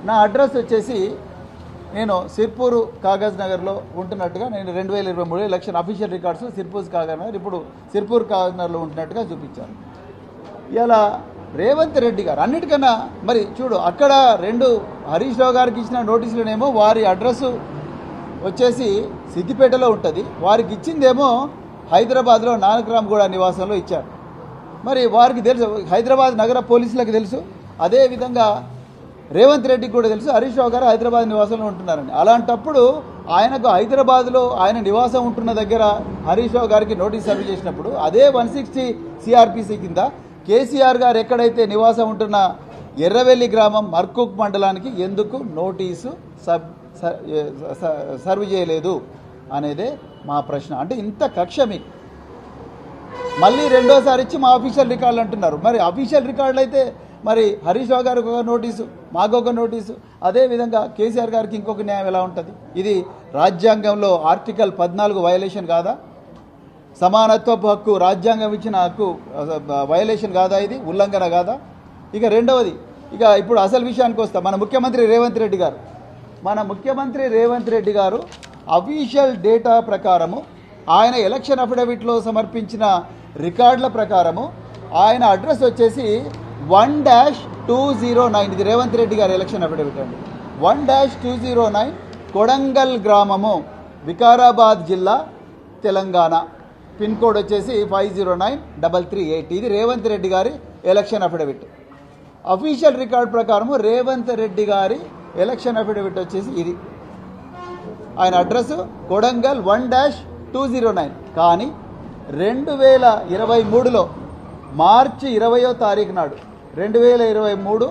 నా అడ్రస్ వచ్చేసి నేను సిర్పూర్ కాగజ్ నగర్లో ఉంటున్నట్టుగా నేను 2023 election official records Sirpur Kagaz Nagar ఇప్పుడు సిర్పూర్ కాగజ్ నగర్లో ఉంటున్నట్టుగా చూపించాను. ఇలా రేవంత్ రెడ్డి గారు అన్నిటికన్నా మరి చూడు అక్కడ హరీష్ రావు గారికి ఇచ్చిన నోటీసులనేమో వారి అడ్రస్ వచ్చేసి సిద్దిపేటలో ఉంటుంది, వారికి ఇచ్చిందేమో హైదరాబాద్లో నానక్రామ్గూడ నివాసంలో ఇచ్చారు. మరి వారికి తెలుసు, హైదరాబాద్ నగర పోలీసులకు తెలుసు, అదేవిధంగా రేవంత్ రెడ్డికి కూడా తెలుసు హరీష్ రావు గారు హైదరాబాద్ నివాసంలో ఉంటున్నారని. అలాంటప్పుడు ఆయనకు హైదరాబాద్లో ఆయన నివాసం ఉంటున్న దగ్గర హరీష్ రావు గారికి నోటీస్ సర్వ్ చేసినప్పుడు అదే 160 సిఆర్పిసి కింద కేసీఆర్ గారు ఎక్కడైతే నివాసం ఉంటున్న ఎర్రవెల్లి గ్రామం మర్కుక్ మండలానికి ఎందుకు నోటీసు సర్వ్ చేయలేదు అనేదే మా ప్రశ్న. అంటే ఇంత కక్ష మీకు మళ్ళీ రెండోసారి ఇచ్చి మా అఫీషియల్ రికార్డులు అంటున్నారు. మరి అఫీషియల్ రికార్డులు అయితే మరి హరీష్ రావు గారికి ఒక నోటీసు, మాకు ఒక నోటీసు, అదేవిధంగా కేసీఆర్ గారికి ఇంకొక న్యాయం ఎలా ఉంటుంది? ఇది రాజ్యాంగంలో ఆర్టికల్ 14 వయలేషన్ కాదా? సమానత్వపు హక్కు రాజ్యాంగం ఇచ్చిన హక్కు వయలేషన్ కాదా? ఇది ఉల్లంఘన కాదా? ఇక రెండవది, ఇప్పుడు అసలు విషయానికి వస్తా. మన ముఖ్యమంత్రి రేవంత్ రెడ్డి గారు అఫీషియల్ డేటా ప్రకారము ఆయన ఎలక్షన్ అఫిడవిట్లో సమర్పించిన రికార్డుల ప్రకారము ఆయన అడ్రస్ వచ్చేసి 1-209, ఇది రేవంత్ రెడ్డి గారి ఎలక్షన్ అఫిడవిట్ అండి. 1-209 కొడంగల్ గ్రామము, వికారాబాద్ జిల్లా, తెలంగాణ. పిన్ కోడ్ వచ్చేసి 509338. ఇది రేవంత్ రెడ్డి గారి ఎలక్షన్ అఫిడవిట్. అఫీషియల్ రికార్డ్ ప్రకారము రేవంత్ రెడ్డి గారి ఎలక్షన్ అఫిడవిట్ వచ్చేసి ఇది. ఆయన అడ్రస్ కొడంగల్ 1-209. కానీ 2023లో మార్చి 20వ తారీఖు నాడు 2023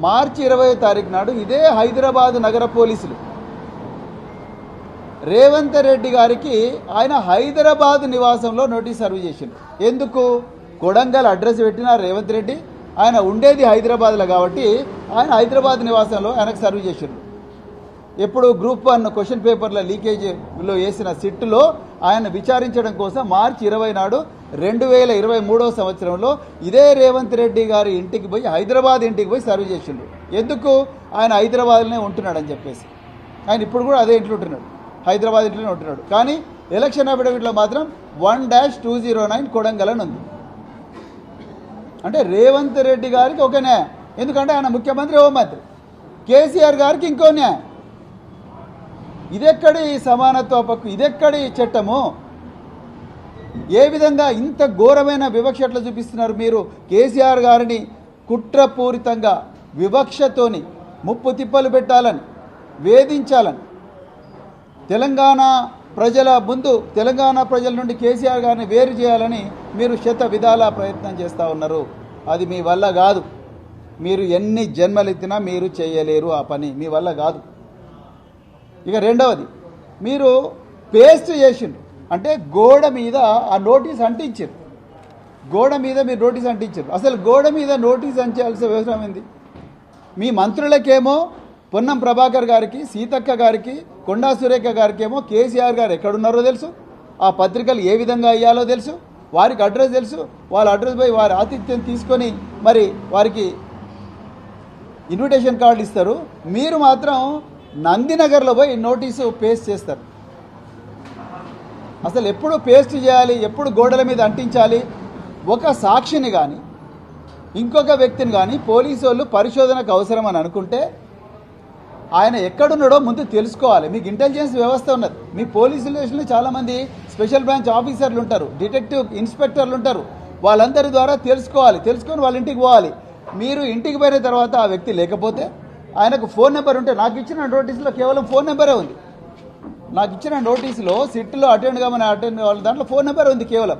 మార్చి 20వ తారీఖు నాడు ఇదే హైదరాబాద్ నగర పోలీసులు రేవంత్ రెడ్డి గారికి ఆయన హైదరాబాద్ నివాసంలో నోటీస్ సర్వ్ చేసిండు. ఎందుకు? కొడంగల్ అడ్రస్ పెట్టిన రేవంత్ రెడ్డి, ఆయన ఉండేది హైదరాబాద్లో కాబట్టి ఆయన హైదరాబాద్ నివాసంలో ఆయనకు సర్వ్ చేసిండు. ఎప్పుడు గ్రూప్ 1 క్వశ్చన్ పేపర్ల లీకేజ్లో వేసిన సిట్టులో ఆయన విచారించడం కోసం మార్చి 20 నాడు 2023వ సంవత్సరంలో ఇదే రేవంత్ రెడ్డి గారి ఇంటికి పోయి హైదరాబాద్ ఇంటికి పోయి సర్వ్ చేసిండు. ఎందుకు? ఆయన హైదరాబాద్లోనే ఉంటున్నాడని చెప్పేసి. ఆయన ఇప్పుడు కూడా అదే ఇంట్లో ఉంటున్నాడు, హైదరాబాద్ ఇంట్లోనే ఉంటున్నాడు. కానీ ఎలక్షన్ అఫిడవిట్లో మాత్రం 1-209 కొడంగల్ అని ఉంది. అంటే రేవంత్ రెడ్డి గారికి ఒక న్యాయం, ఎందుకంటే ఆయన ముఖ్యమంత్రి, హోంమంత్రి. కేసీఆర్ గారికి ఇంకో న్యాయం. ఇదెక్కడి సమానత్వ హక్కు, ఇదెక్కడి చట్టము? ఏ విధంగా ఇంత ఘోరమైన వివక్ష ఎట్లా చూపిస్తున్నారు మీరు? కేసీఆర్ గారిని కుట్రపూరితంగా వివక్షతోని ముప్పు తిప్పలు పెట్టాలని, వేధించాలని, తెలంగాణ ప్రజల నుండి కేసీఆర్ గారిని వేరు చేయాలని మీరు శత విధాల ప్రయత్నం చేస్తూ ఉన్నారు. అది మీ వల్ల కాదు. మీరు ఎన్ని జన్మలెత్తినా మీరు చేయలేరు ఆ పని, మీ వల్ల కాదు. ఇక రెండవది, మీరు పేస్ట్ చేసిండ్రు, అంటే గోడ మీద ఆ నోటీస్ అంటించారు. గోడ మీద మీరు నోటీస్ అంటించారు. అసలు గోడ మీద నోటీస్ అంచాల్సిన అవసరం ఏంది? మీ మంత్రులకేమో పొన్నం ప్రభాకర్ గారికి, సీతక్క గారికి, కొండా సురేఖ గారికి ఏమో కేసీఆర్ గారు ఎక్కడున్నారో తెలుసు, ఆ పత్రికలు ఏ విధంగా ఇవ్వాలో తెలుసు, వారికి అడ్రస్ తెలుసు. వాళ్ళ అడ్రస్ పోయి వారి ఆతిథ్యం తీసుకొని మరి వారికి ఇన్విటేషన్ కార్డు ఇస్తారు. మీరు మాత్రం నందినగర్లో పోయి నోటీసు పేస్ట్ చేస్తారు. అసలు ఎప్పుడు పేస్ట్ చేయాలి, ఎప్పుడు గోడల మీద అంటించాలి? ఒక సాక్షిని కానీ ఇంకొక వ్యక్తిని కానీ పోలీసు వాళ్ళు పరిశోధనకు అవసరం అని అనుకుంటే ఆయన ఎక్కడున్నాడో ముందు తెలుసుకోవాలి. మీకు ఇంటెలిజెన్స్ వ్యవస్థ ఉన్నది. మీ పోలీస్ స్టేషన్లో చాలామంది స్పెషల్ బ్రాంచ్ ఆఫీసర్లు ఉంటారు, డిటెక్టివ్ ఇన్స్పెక్టర్లు ఉంటారు. వాళ్ళందరి ద్వారా తెలుసుకొని వాళ్ళ ఇంటికి పోవాలి. మీరు ఇంటికి పోయిన తర్వాత ఆ వ్యక్తి లేకపోతే ఆయనకు ఫోన్ నెంబర్ ఉంటే, నాకు ఇచ్చిన నోటీసులో కేవలం ఫోన్ నెంబరే ఉంది. నాకు ఇచ్చిన నోటీసులో సిట్లో అటెండ్ కావాలి, దాంట్లో ఫోన్ నెంబర్ ఉంది కేవలం.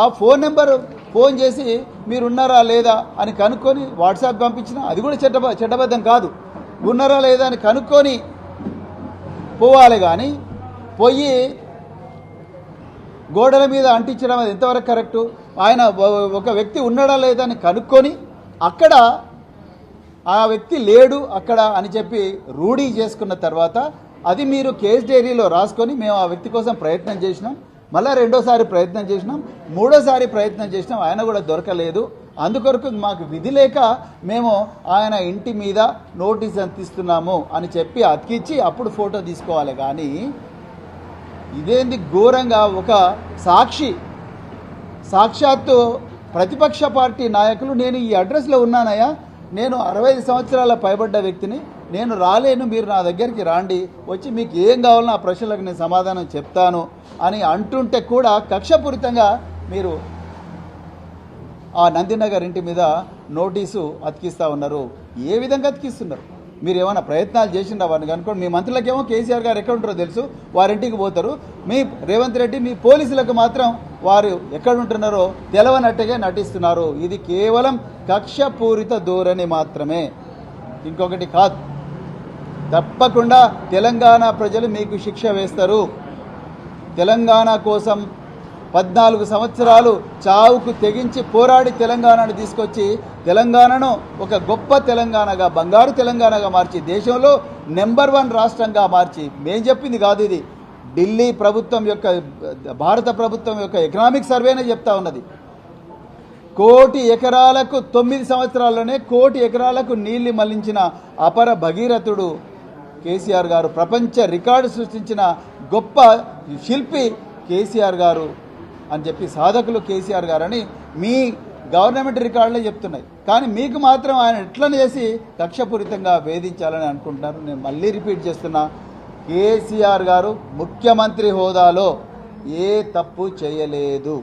ఆ ఫోన్ నెంబరు ఫోన్ చేసి మీరు ఉన్నారా లేదా అని కనుక్కొని వాట్సాప్ పంపించినా అది కూడా చట్టబద్ధం కాదు. ఉన్నారా లేదా అని కనుక్కొని పోవాలి. కానీ పోయి గోడల మీద అంటించడం అది ఎంతవరకు కరెక్టు? ఆయన ఒక వ్యక్తి ఉన్నాడా లేదా అని కనుక్కొని అక్కడ ఆ వ్యక్తి లేడు అక్కడ అని చెప్పి రూఢీ చేసుకున్న తర్వాత అది మీరు కేస్ డైరీలో రాసుకొని మేము ఆ వ్యక్తి కోసం ప్రయత్నం చేసినాం, మళ్ళీ రెండోసారి ప్రయత్నం చేసినాం, మూడోసారి ప్రయత్నం చేసినాం, ఆయన కూడా దొరకలేదు అందుకొరకు మాకు విధి లేక మేము ఆయన ఇంటి మీద నోటీస్ అందిస్తున్నాము అని చెప్పి అతికిచ్చి అప్పుడు ఫోటో తీసుకోవాలి. కానీ ఇదేంది ఘోరంగా ఒక సాక్షాత్తు ప్రతిపక్ష పార్టీ నాయకులు నేను ఈ అడ్రస్లో ఉన్నానయ్యా, నేను 65 సంవత్సరాల పైబడ్డ వ్యక్తిని, నేను రాలేను, మీరు నా దగ్గరికి రాండి, వచ్చి మీకు ఏం కావాలో ఆ ప్రశ్నలకు నేను సమాధానం చెప్తాను అని అంటుంటే కూడా కక్షపూరితంగా మీరు ఆ నందినగర్ ఇంటి మీద నోటీసు అతికిస్తూ ఉన్నారు. ఏ విధంగా అతికిస్తున్నారు? మీరు ఏమైనా ప్రయత్నాలు చేసిండా వారిని కనుక్కోండి. మీ మంత్రులకేమో కేసీఆర్ గారు ఎక్కడ ఉంటారో తెలుసు, వారింటికి పోతారు. మీ రేవంత్ రెడ్డి మీ పోలీసులకు మాత్రం వారు ఎక్కడ ఉంటున్నారో తెలవనట్టుగా నటిస్తున్నారు. ఇది కేవలం కక్షపూరిత ధోరణి మాత్రమే, ఇంకొకటి కాదు. తప్పకుండా తెలంగాణ ప్రజలు మీకు శిక్ష వేస్తారు. తెలంగాణ కోసం 14 సంవత్సరాలు చావుకు తెగించి పోరాడి తెలంగాణను తీసుకొచ్చి తెలంగాణను ఒక గొప్ప తెలంగాణగా, బంగారు తెలంగాణగా మార్చి దేశంలో నెంబర్ 1 రాష్ట్రంగా మార్చి, మేం చెప్పింది కాదు, ఇది ఢిల్లీ ప్రభుత్వం యొక్క, భారత ప్రభుత్వం యొక్క ఎకనామిక్ సర్వేనే చెప్తా ఉన్నది. 1 కోటి ఎకరాలకు 9 సంవత్సరాల్లోనే 1 కోటి ఎకరాలకు నీళ్లు మళ్లించిన అపర భగీరథుడు కేసీఆర్ గారు. ప్రపంచ రికార్డు సృష్టించిన గొప్ప శిల్పి కేసీఆర్ గారు అని చెప్పి, సాధకులు కేసీఆర్ గారని మీ గవర్నమెంట్ రికార్డులే చెప్తున్నాయి. కానీ మీకు మాత్రం ఆయన ఎట్లా చేసి కక్షపూరితంగా వేధించాలని అనుకుంటున్నారు. నేను మళ్ళీ రిపీట్ చేస్తున్నా, కేసీఆర్ గారు ముఖ్యమంత్రి హోదాలో ఏ తప్పు చేయలేదు.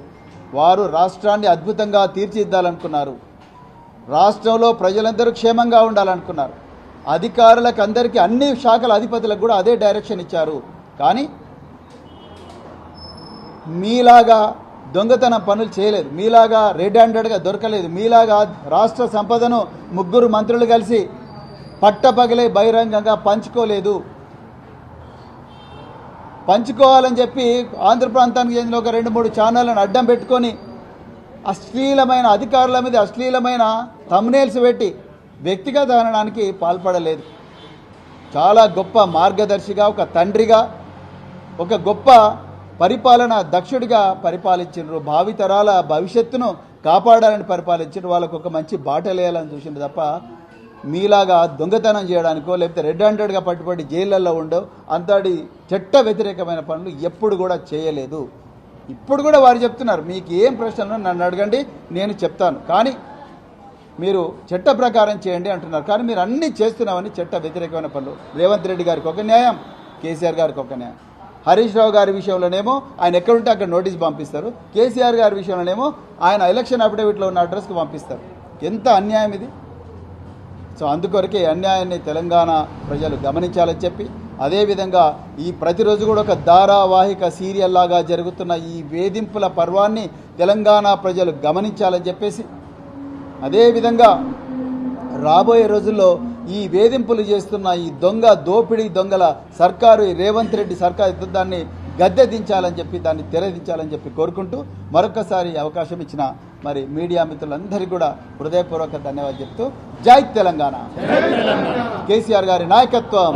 వారు రాష్ట్రాన్ని అద్భుతంగా తీర్చిదిద్దాలనుకున్నారు. రాష్ట్రంలో ప్రజలందరూ క్షేమంగా ఉండాలనుకున్నారు. అధికారులకు అందరికీ, అన్ని శాఖల అధిపతులకు కూడా అదే డైరెక్షన్ ఇచ్చారు. కానీ మీలాగా దొంగతనం పనులు చేయలేదు, మీలాగా రెడ్ హ్యాండెడ్గా దొరకలేదు, మీలాగా రాష్ట్ర సంపదను 3 మంత్రులు కలిసి పట్టపగలే బహిరంగంగా పంచుకోలేదు. పంచుకోవాలని చెప్పి ఆంధ్ర ప్రాంతానికి చెందిన ఒక 2-3 ఛానళ్లను అడ్డం పెట్టుకొని అశ్లీలమైన అధికారుల మీద అశ్లీలమైన థంబ్నెయిల్స్ పెట్టి వ్యక్తిగత హననానికి పాల్పడలేదు. చాలా గొప్ప మార్గదర్శిగా, ఒక తండ్రిగా, ఒక గొప్ప పరిపాలన దక్షుడిగా పరిపాలించారు. భావితరాల భవిష్యత్తును కాపాడాలని పరిపాలించారు. వాళ్ళకు ఒక మంచి బాటలేయాలని చూసింది తప్ప మీలాగా దొంగతనం చేయడానికో లేకపోతే రెడ్ హ్యాండెడ్గా పట్టుబడి జైళ్ళల్లో ఉండో అంతటి చట్ట వ్యతిరేకమైన పనులు ఎప్పుడు కూడా చేయలేదు. ఇప్పుడు కూడా వారు చెప్తున్నారు, మీకు ఏం ప్రశ్నలు నన్ను అడగండి, నేను చెప్తాను, కానీ మీరు చట్ట ప్రకారం చేయండి అంటున్నారు. కానీ మీరు అన్నీ చేస్తున్నామని చట్ట వ్యతిరేకమైన పనులు. రేవంత్ రెడ్డి గారికి ఒక న్యాయం, కేసీఆర్ గారికి ఒక న్యాయం. హరీష్ రావు గారి విషయంలోనేమో ఆయన ఎక్కడుంటే అక్కడ నోటీస్ పంపిస్తారు. కేసీఆర్ గారి విషయంలోనేమో ఆయన ఎలక్షన్ అఫిడవిట్లో ఉన్న అడ్రస్కి పంపిస్తారు. ఎంత అన్యాయం ఇది! సో అందుకొరకే అన్యాయాన్ని తెలంగాణ ప్రజలు గమనించాలని చెప్పి, అదేవిధంగా ఈ ప్రతిరోజు కూడా ఒక ధారావాహిక సీరియల్ లాగా జరుగుతున్న ఈ వేధింపుల పర్వాన్ని తెలంగాణ ప్రజలు గమనించాలని చెప్పేసి, అదేవిధంగా రాబోయే రోజుల్లో ఈ వేధింపులు చేస్తున్న ఈ దోపిడీ దొంగల సర్కారు, రేవంత్ రెడ్డి సర్కారు, దాన్ని గద్దె దించాలని చెప్పి, దాన్ని తెరదించాలని చెప్పి కోరుకుంటూ మరొకసారి అవకాశం ఇచ్చిన మరి మీడియా మిత్రులందరికీ కూడా హృదయపూర్వక ధన్యవాదాలు చెప్తూ, జై తెలంగాణ, కేసీఆర్ గారి నాయకత్వం.